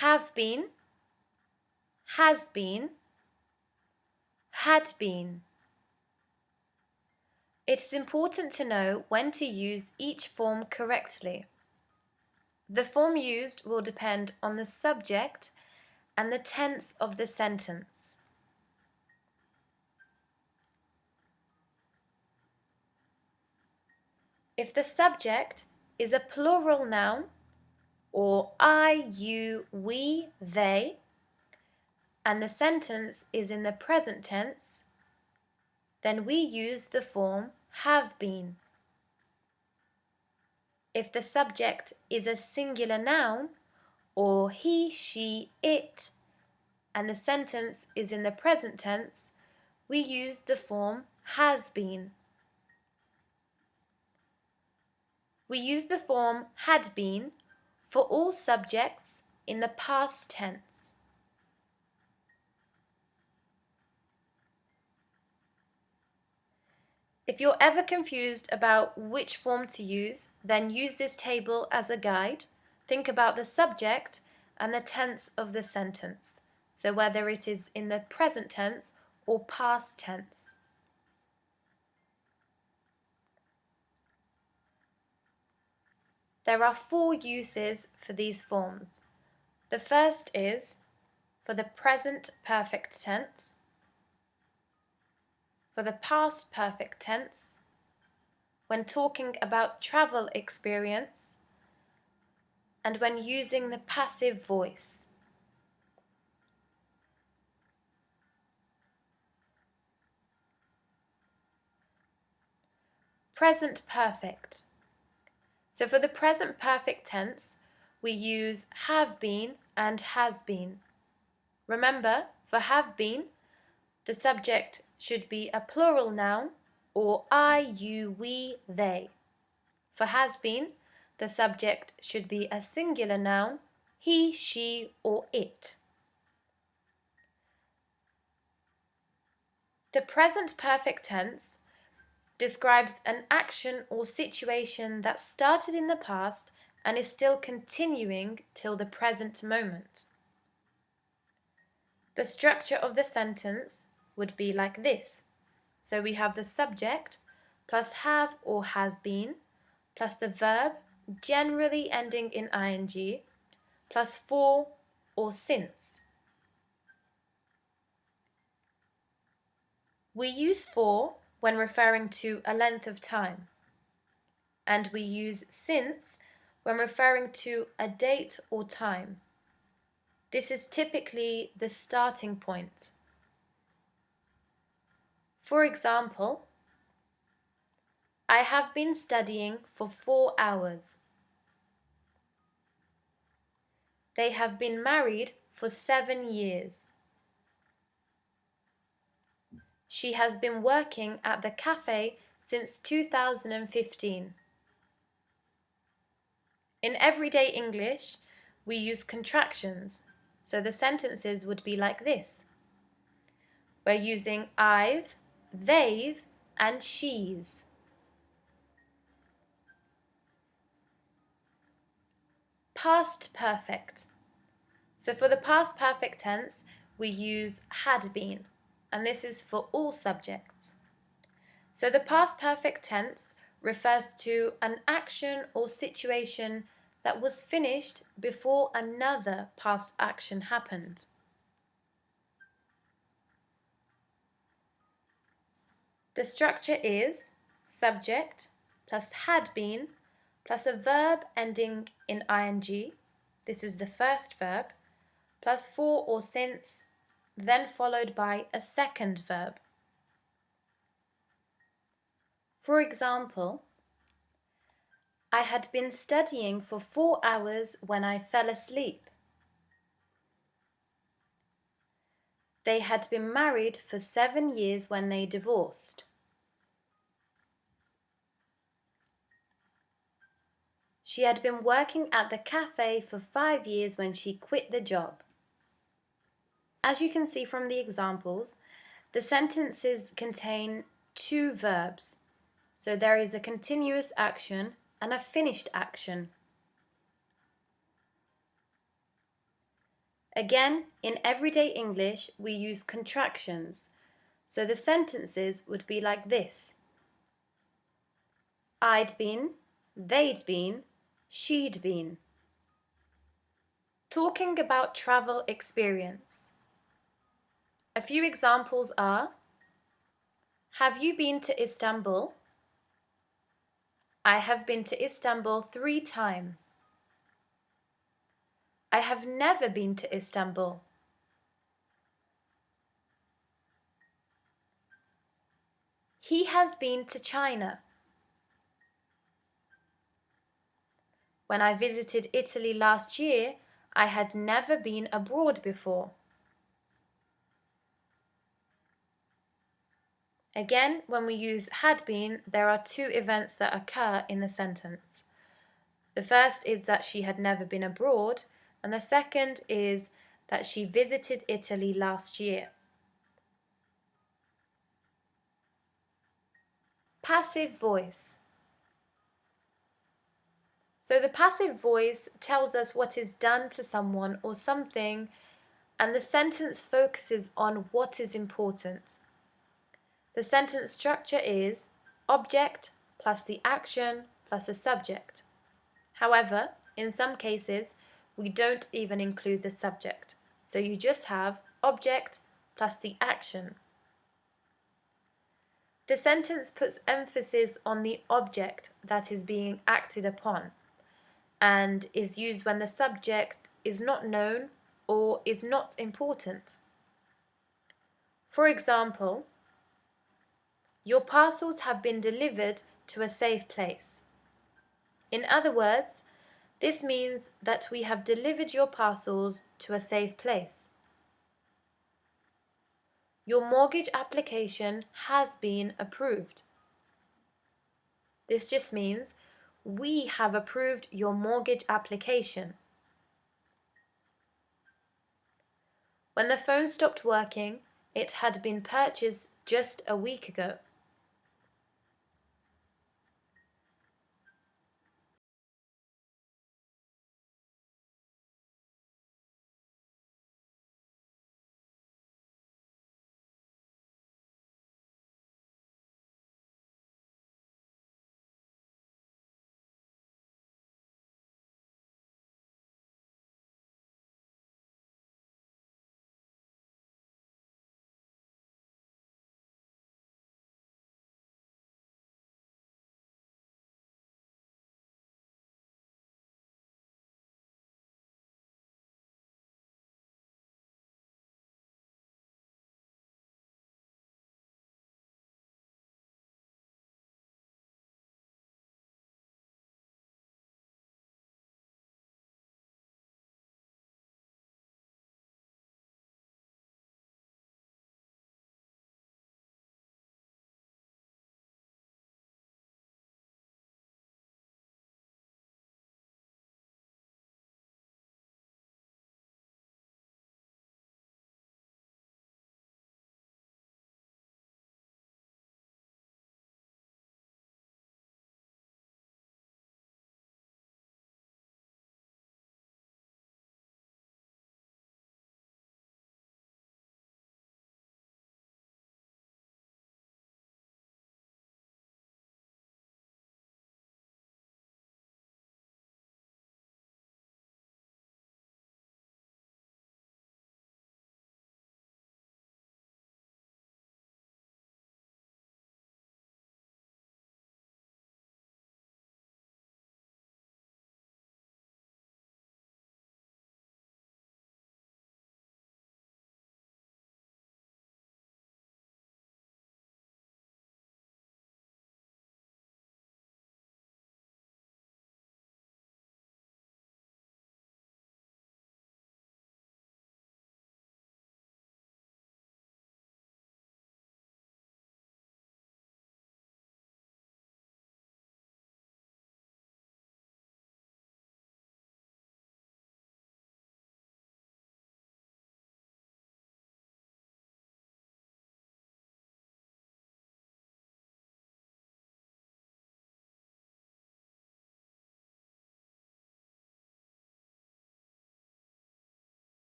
have been, has been, had been. It is important to know when to use each form correctly. The form used will depend on the subject and the tense of the sentence. If the subject is a plural noun, or I, you, we, they, and the sentence is in the present tense, then we use the form have been. If the subject is a singular noun, or he, she, it, and the sentence is in the present tense, we use the form has been. We use the form had been for all subjects in the past tense. If you're ever confused about which form to use, then use this table as a guide. Think about the subject and the tense of the sentence, so whether it is in the present tense or past tense. There are 4 uses for these forms. The first is for the present perfect tense, for the past perfect tense, when talking about travel experience, and when using the passive voice. Present perfect. So for the present perfect tense, we use have been and has been. Remember, for have been, the subject should be a plural noun, or I, you, we, they. For has been, the subject should be a singular noun, he, she, or it. The present perfect tense describes an action or situation that started in the past and is still continuing till the present moment. The structure of the sentence would be like this. So we have the subject plus have or has been plus the verb, generally ending in ing, plus for or since. We use for when referring to a length of time, and we use since when referring to a date or time. This is typically the starting point. For example, I have been studying for 4 hours. They have been married for 7 years. She has been working at the cafe since 2015. In everyday English, we use contractions, so the sentences would be like this. We're using I've, they've, and she's. Past perfect. So for the past perfect tense, we use had been, and this is for all subjects. So the past perfect tense refers to an action or situation that was finished before another past action happened. The structure is subject plus had been plus a verb ending in ing, this is the first verb, plus for or since, then followed by a second verb. For example, I had been studying for 4 hours when I fell asleep. They had been married for 7 years when they divorced. She had been working at the cafe for 5 years when she quit the job. As you can see from the examples, the sentences contain 2 verbs. So there is a continuous action and a finished action. Again, in everyday English, we use contractions. So the sentences would be like this. I'd been, they'd been, she'd been. Talking about travel experience. A few examples are, have you been to Istanbul? I have been to Istanbul 3 times. I have never been to Istanbul. He has been to China. When I visited Italy last year, I had never been abroad before. Again, when we use had been, there are 2 events that occur in the sentence. The first is that she had never been abroad, and the second is that she visited Italy last year. Passive voice. So the passive voice tells us what is done to someone or something, and the sentence focuses on what is important. The sentence structure is object plus the action plus a subject. However, in some cases, we don't even include the subject, so you just have object plus the action. The sentence puts emphasis on the object that is being acted upon and is used when the subject is not known or is not important. For example, your parcels have been delivered to a safe place. In other words, this means that we have delivered your parcels to a safe place. Your mortgage application has been approved. This just means we have approved your mortgage application. When the phone stopped working, it had been purchased just a week ago.